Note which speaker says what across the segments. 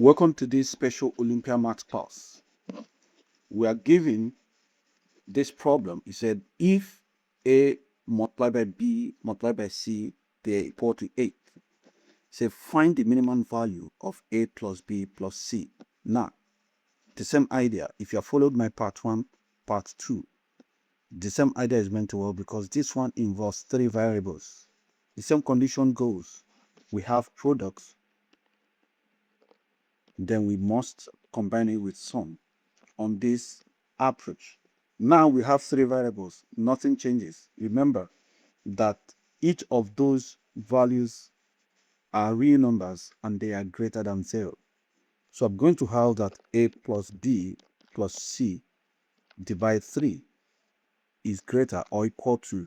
Speaker 1: Welcome to this special Olympiad math class. We are given this problem. It said if A multiplied by B multiplied by C, they are equal to 8. Say find the minimum value of A plus B plus C. Now, the same idea. If you have followed my part 1, part 2, the same idea is meant to work because this one involves 3 variables. The same condition goes. We have products, then we must combine it with sum on this approach. Now we have 3 variables, nothing changes. Remember that each of those values are real numbers and they are greater than 0. So I'm going to have that A plus B plus C divided 3 is greater or equal to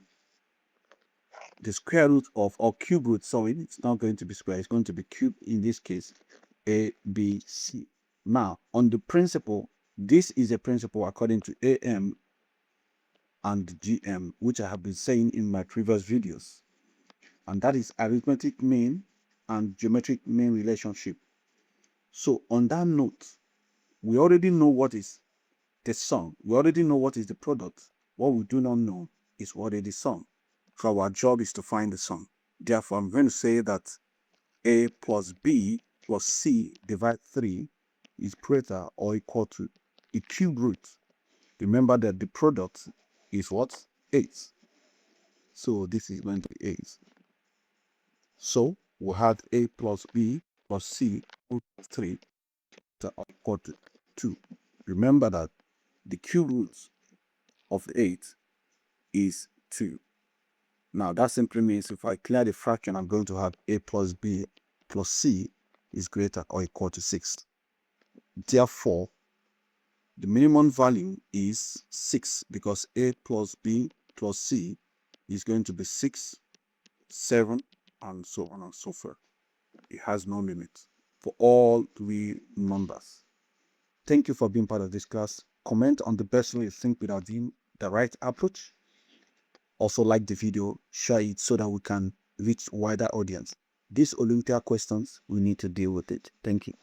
Speaker 1: the square root of, or cube root, sorry, it's not going to be square, it's going to be cube, in this case, A, B, C. Now, on the principle, this is a principle according to AM and GM, which I have been saying in my previous videos. And that is arithmetic mean and geometric mean relationship. So on that note, we already know what is the sum. We already know what is the product. What we do not know is what is the sum. So our job is to find the sum. Therefore, I'm going to say that A plus B plus C divided 3 is greater or equal to a cube root. Remember that the product is what? 8. So this is going to be 8. So we have A plus B plus C root 3 to equal to 2. Remember that the cube root of 8 is 2. Now that simply means if I clear the fraction, I'm going to have A plus B plus C is greater or equal to 6. Therefore, the minimum value is 6 because A plus B plus C is going to be 6, 7, and so on and so forth. It has no limit for all 3 numbers. Thank you for being part of this class. Comment on the best way you think would have been the right approach. Also like the video, share it so that we can reach wider audience. These Olympiad questions, we need to deal with it. Thank you.